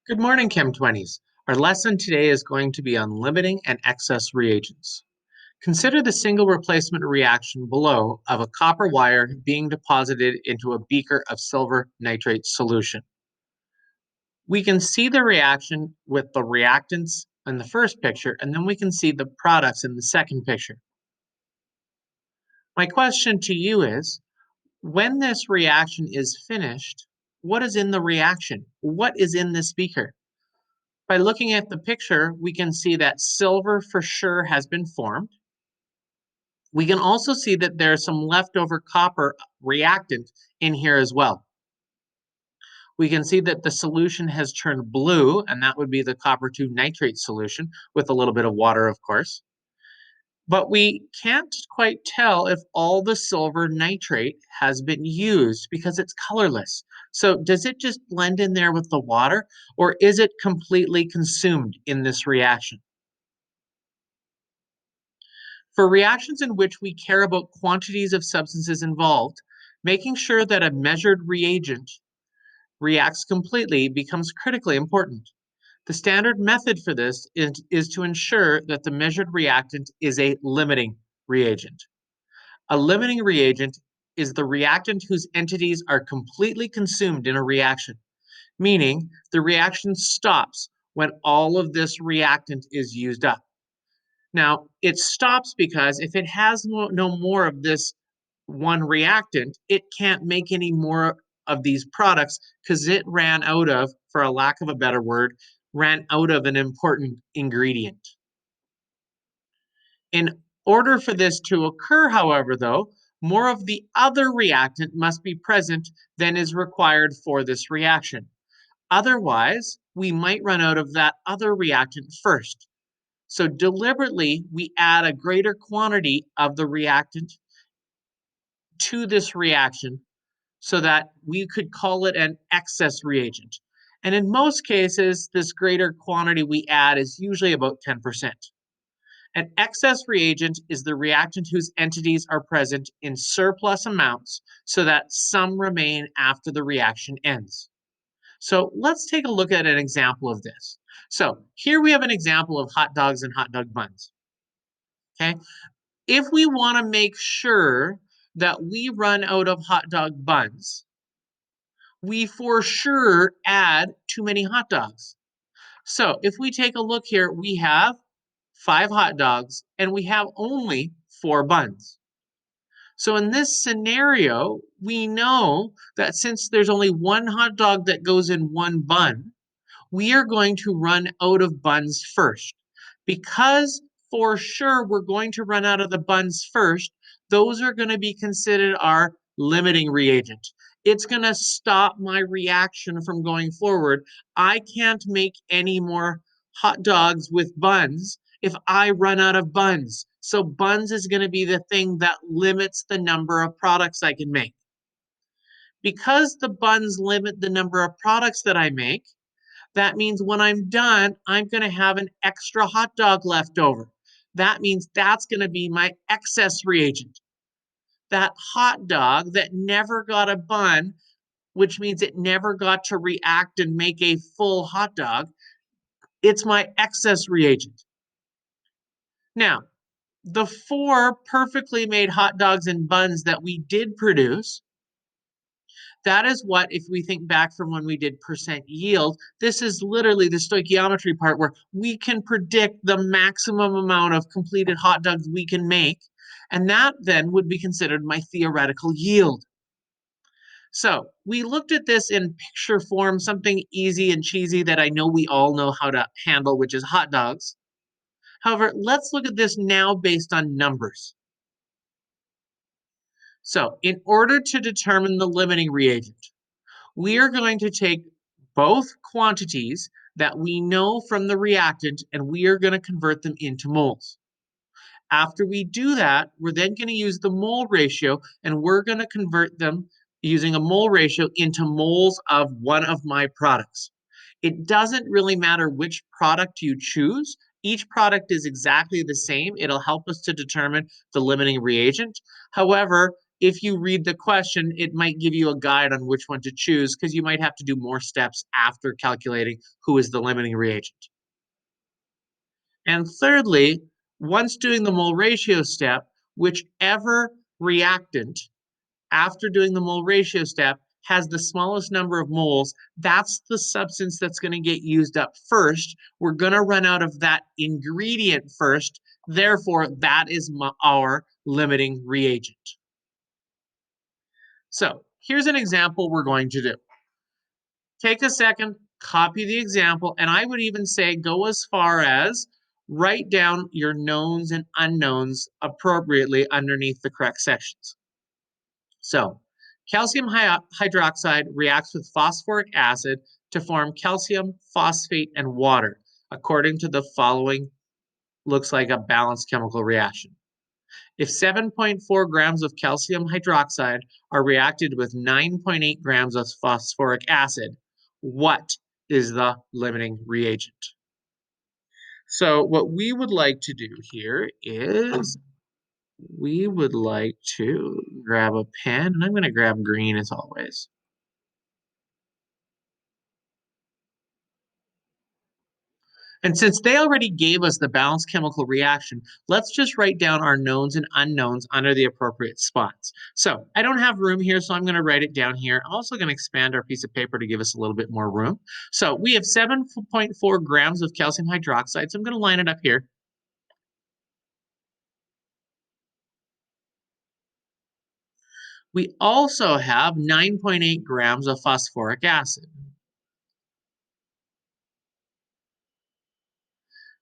Good morning, Chem 20s. Our lesson today is going to be on limiting and excess reagents. Consider the single replacement reaction below of a copper wire being deposited into a beaker of silver nitrate solution. We can see the reaction with the reactants in the first picture, and then we can see the products in the second picture. My question to you is, when this reaction is finished, what is in the reaction? What is in this beaker? By looking at the picture, we can see that silver for sure has been formed. We can also see that there's some leftover copper reactant in here as well. We can see that the solution has turned blue, and that would be the copper 2 nitrate solution with a little bit of water, of course. But we can't quite tell if all the silver nitrate has been used because it's colorless. So does it just blend in there with the water, or is it completely consumed in this reaction? For reactions in which we care about quantities of substances involved, making sure that a measured reagent reacts completely becomes critically important. The standard method for this is to ensure that the measured reactant is a limiting reagent. A limiting reagent is the reactant whose entities are completely consumed in a reaction, meaning the reaction stops when all of this reactant is used up. Now, it stops because if it has no more of this one reactant, it can't make any more of these products because it ran out of, for a lack of a better word, ran out of an important ingredient. In order for this to occur, however, though, more of the other reactant must be present than is required for this reaction. Otherwise, we might run out of that other reactant first. So deliberately, we add a greater quantity of the reactant to this reaction so that we could call it an excess reagent. And in most cases, this greater quantity we add is usually about 10%. An excess reagent is the reactant whose entities are present in surplus amounts so that some remain after the reaction ends. So let's take a look at an example of this. So here we have an example of hot dogs and hot dog buns. Okay, if we want to make sure that we run out of hot dog buns, we for sure add too many hot dogs. So if we take a look here, we have 5 hot dogs and we have only 4 buns. So in this scenario, we know that since there's only one hot dog that goes in one bun, we are going to run out of buns first. Because for sure we're going to run out of the buns first, those are going to be considered our limiting reagent. It's going to stop my reaction from going forward. I can't make any more hot dogs with buns if I run out of buns. So buns is going to be the thing that limits the number of products I can make. Because the buns limit the number of products that I make, that means when I'm done, I'm going to have an extra hot dog left over. That means that's going to be my excess reagent. That hot dog that never got a bun, which means it never got to react and make a full hot dog, it's my excess reagent. Now, the 4 perfectly made hot dogs and buns that we did produce, that is what, if we think back from when we did percent yield, this is literally the stoichiometry part where we can predict the maximum amount of completed hot dogs we can make. And that then would be considered my theoretical yield. So we looked at this in picture form, something easy and cheesy that I know we all know how to handle, which is hot dogs. However, let's look at this now based on numbers. So in order to determine the limiting reagent, we are going to take both quantities that we know from the reactant and we are going to convert them into moles. After we do that, we're then going to use the mole ratio and we're going to convert them using a mole ratio into moles of one of my products. It doesn't really matter which product you choose. Each product is exactly the same. It'll help us to determine the limiting reagent. However, if you read the question, it might give you a guide on which one to choose because you might have to do more steps after calculating who is the limiting reagent. And thirdly, once doing the mole ratio step, whichever reactant after doing the mole ratio step has the smallest number of moles, that's the substance that's going to get used up first. We're going to run out of that ingredient first. Therefore, that is our limiting reagent. So here's an example we're going to do. Take a second, copy the example, and I would even say go as far as write down your knowns and unknowns appropriately underneath the correct sections. So calcium hydroxide reacts with phosphoric acid to form calcium, phosphate, and water, according to the following looks like a balanced chemical reaction. If 7.4 grams of calcium hydroxide are reacted with 9.8 grams of phosphoric acid, what is the limiting reagent? So what we would like to do here is we would like to grab a pen, and I'm going to grab green as always. And since they already gave us the balanced chemical reaction, let's just write down our knowns and unknowns under the appropriate spots. So I don't have room here, so I'm going to write it down here. I'm also going to expand our piece of paper to give us a little bit more room. So we have 7.4 grams of calcium hydroxide. So I'm going to line it up here. We also have 9.8 grams of phosphoric acid.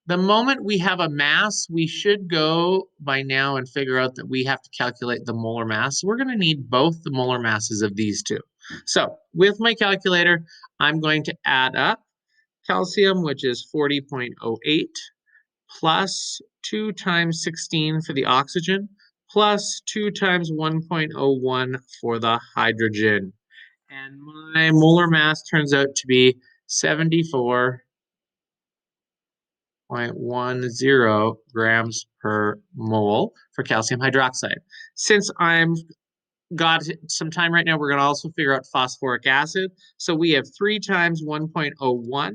The moment we have a mass, we should go by now and figure out that we have to calculate the molar mass. So we're going to need both the molar masses of these two. So with my calculator, I'm going to add up calcium, which is 40.08, plus 2 times 16 for the oxygen, plus 2 times 1.01 for the hydrogen. And my molar mass turns out to be 74.10 grams per mole for calcium hydroxide. Since I'm got some time right now, we're going to also figure out phosphoric acid. So we have 3 times 1.01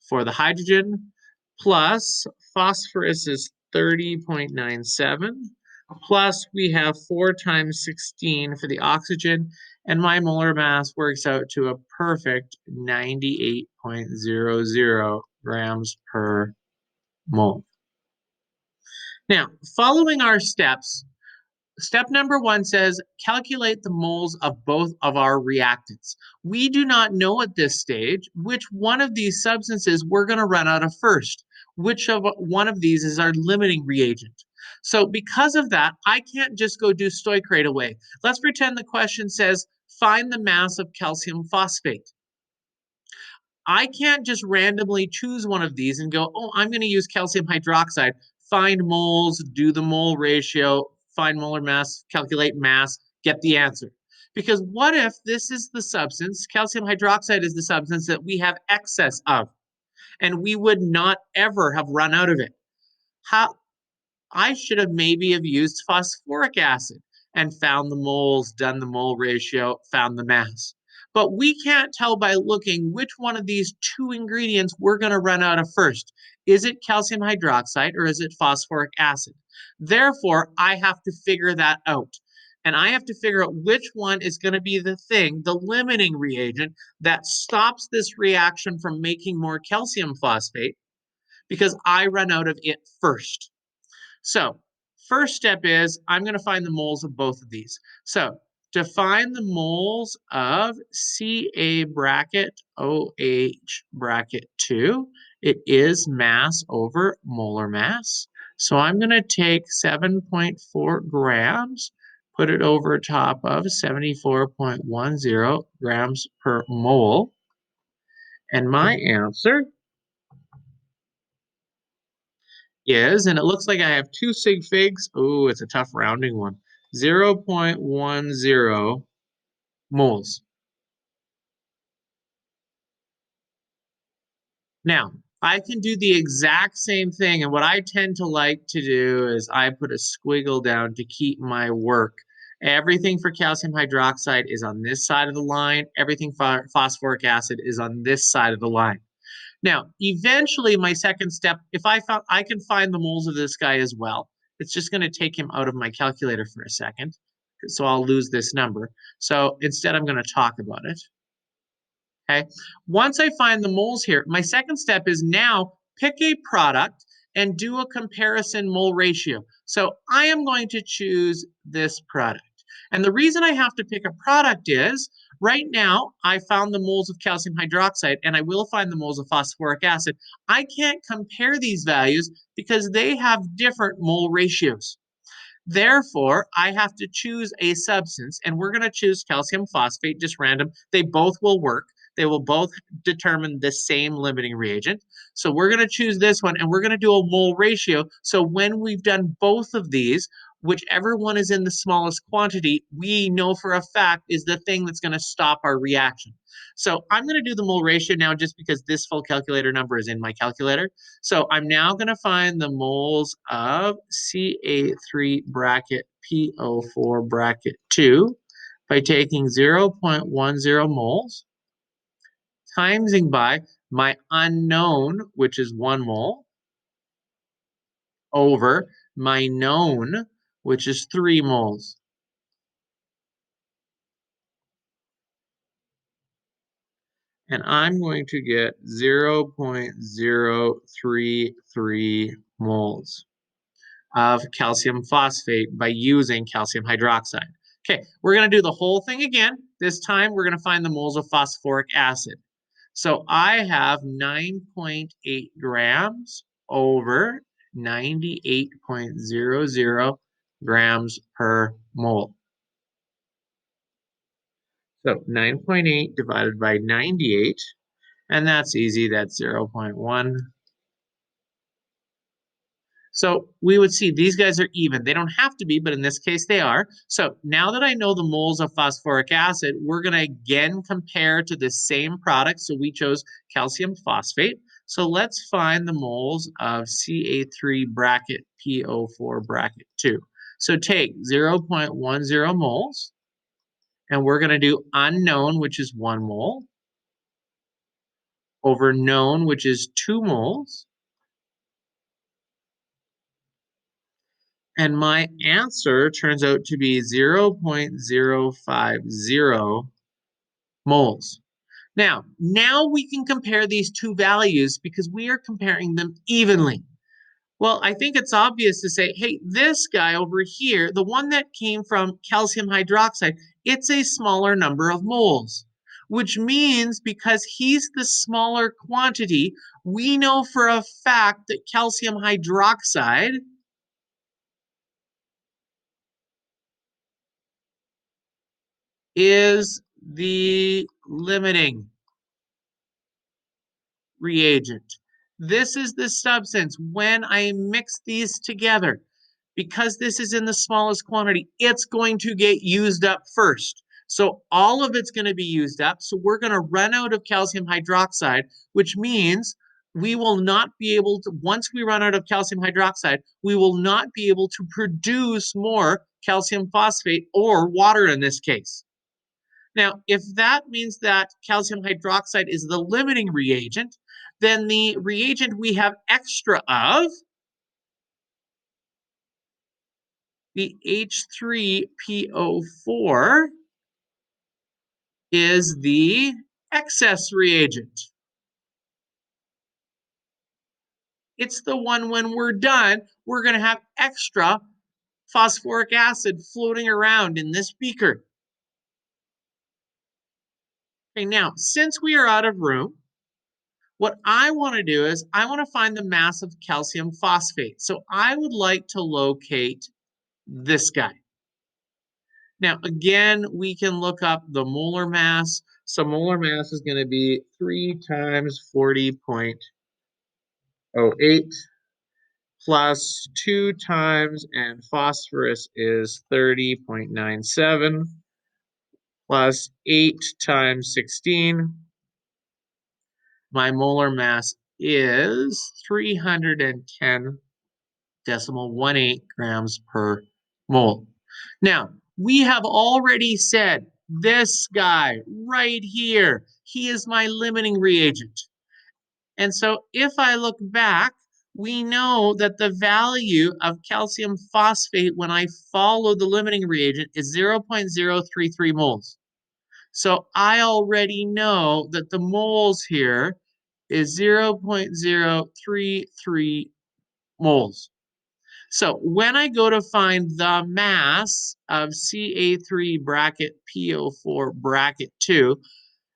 for the hydrogen, plus phosphorus is 30.97, plus we have 4 times 16 for the oxygen, and my molar mass works out to a perfect 98.00 grams per mole. Now, following our steps, step number 1 says calculate the moles of both of our reactants. We do not know at this stage which one of these substances we're going to run out of first. Which of one of these is our limiting reagent? So because of that, I can't just go do stoich right away. Let's pretend the question says find the mass of calcium phosphate. I can't just randomly choose one of these and go, oh, I'm going to use calcium hydroxide, find moles, do the mole ratio, find molar mass, calculate mass, get the answer. Because what if this is the substance, calcium hydroxide is the substance that we have excess of, and we would not ever have run out of it? How, I should have maybe have used phosphoric acid and found the moles, done the mole ratio, found the mass. But we can't tell by looking which one of these two ingredients we're going to run out of first. Is it calcium hydroxide or is it phosphoric acid? Therefore, I have to figure that out. And I have to figure out which one is going to be the thing, the limiting reagent that stops this reaction from making more calcium phosphate because I run out of it first. So first step is I'm going to find the moles of both of these. So to find the moles of Ca bracket OH bracket 2, it is mass over molar mass. So I'm going to take 7.4 grams, put it over top of 74.10 grams per mole. And my answer is, and it looks like I have 2 sig figs. Oh, it's a tough rounding one. 0.10 moles. Now, I can do the exact same thing, and what I tend to like to do is I put a squiggle down to keep my work Everything for calcium hydroxide is on this side of the line. Everything for phosphoric acid is on this side of the line. Now, eventually, my second step, if I can find the moles of this guy as well. It's just going to take him out of my calculator for a second. So I'll lose this number. So instead, I'm going to talk about it. Okay. Once I find the moles here, my second step is now pick a product and do a comparison mole ratio. So I am going to choose this product. And the reason I have to pick a product is right now I found the moles of calcium hydroxide and I will find the moles of phosphoric acid. I can't compare these values because they have different mole ratios. Therefore, I have to choose a substance, and we're going to choose calcium phosphate, just random. They both will work. They will both determine the same limiting reagent. So we're going to choose this one, and we're going to do a mole ratio. So when we've done both of these, whichever one is in the smallest quantity, we know for a fact is the thing that's going to stop our reaction. So I'm going to do the mole ratio now just because this full calculator number is in my calculator. So I'm now going to find the moles of Ca3 bracket PO4 bracket 2 by taking 0.10 moles, timesing by my unknown, which is 1 mole, over my known, which is 3 moles. And I'm going to get 0.033 moles of calcium phosphate by using calcium hydroxide. Okay, we're going to do the whole thing again. This time we're going to find the moles of phosphoric acid. So I have 9.8 grams over 98.00 grams per mole. So 9.8 divided by 98, and that's easy, that's 0.1. So we would see these guys are even. They don't have to be, but in this case they are. So now that I know the moles of phosphoric acid, we're going to again compare to the same product. So we chose calcium phosphate. So let's find the moles of Ca3 bracket PO4 bracket 2. So take 0.10 moles, and we're going to do unknown, which is 1 mole, over known, which is 2 moles. And my answer turns out to be 0.050 moles. Now we can compare these two values because we are comparing them evenly. Well, I think it's obvious to say, hey, this guy over here, the one that came from calcium hydroxide, it's a smaller number of moles, which means because he's the smaller quantity, we know for a fact that calcium hydroxide is the limiting reagent. This is the substance. When I mix these together, because this is in the smallest quantity, it's going to get used up first. So all of it's going to be used up. So we're going to run out of calcium hydroxide, which means we will not be able to, once we run out of calcium hydroxide, we will not be able to produce more calcium phosphate or water in this case. Now, if that means that calcium hydroxide is the limiting reagent, then the reagent we have extra of, the H3PO4, is the excess reagent. It's the one when we're done, we're going to have extra phosphoric acid floating around in this beaker. Okay, now, since we are out of room, what I want to do is I want to find the mass of calcium phosphate. So I would like to locate this guy. Now, again, we can look up the molar mass. So molar mass is going to be 3 times 40.08 plus 2 times, and phosphorus is 30.97 plus 8 times 16. My molar mass is 310.18 grams per mole. Now, We have already said this guy right here, he is my limiting reagent. And so if I look back, we know that the value of calcium phosphate when I follow the limiting reagent is 0.033 moles. So I already know that the moles here is 0.033 moles. So when I go to find the mass of Ca3 bracket PO4 bracket 2,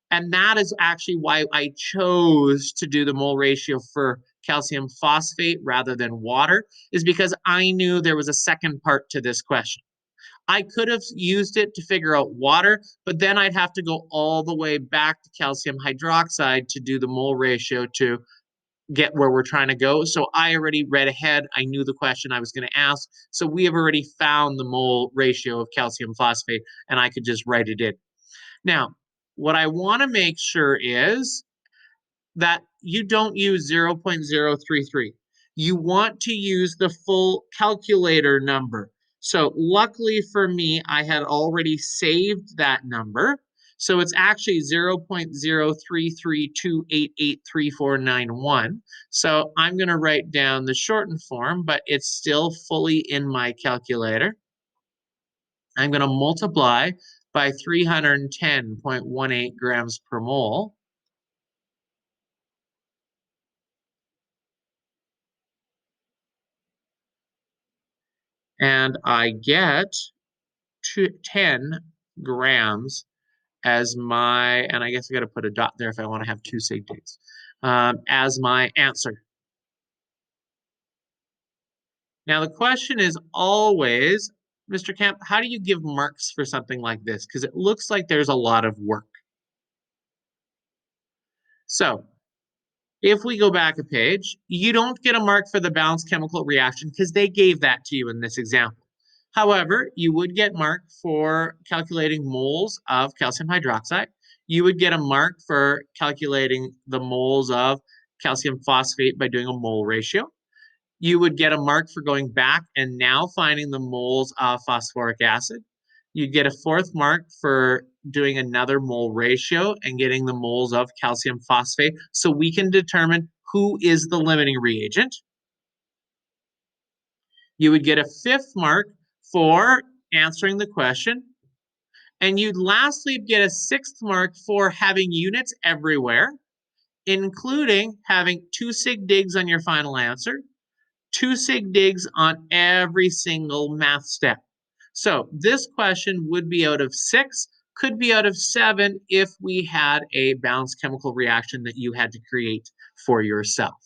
and that is actually why I chose to do the mole ratio for calcium phosphate rather than water, is because I knew there was a second part to this question. I could have used it to figure out water, but then I'd have to go all the way back to calcium hydroxide to do the mole ratio to get where we're trying to go. So I already read ahead. I knew the question I was going to ask. So we have already found the mole ratio of calcium phosphate, and I could just write it in. Now, what I want to make sure is that you don't use 0.033. You want to use the full calculator number. So luckily for me, I had already saved that number. So it's actually 0.03328834491. So I'm going to write down the shortened form, but it's still fully in my calculator. I'm going to multiply by 310.18 grams per mole. And I get 10 grams as my, and I guess I got to put a dot there if I want to have two sig days, as my answer. Now, the question is always, Mr. Camp, how do you give marks for something like this? Because it looks like there's a lot of work. So if we go back a page, you don't get a mark for the balanced chemical reaction because they gave that to you in this example. However, you would get marked for calculating moles of calcium hydroxide. You would get a mark for calculating the moles of calcium phosphate by doing a mole ratio. You would get a mark for going back and now finding the moles of phosphoric acid. You'd get a fourth mark for doing another mole ratio and getting the moles of calcium phosphate so we can determine who is the limiting reagent. You would get a fifth mark for answering the question. And you'd lastly get a sixth mark for having units everywhere, including having 2 sig digs on your final answer, 2 sig digs on every single math step. So this question would be out of 6, could be out of 7 if we had a balanced chemical reaction that you had to create for yourself.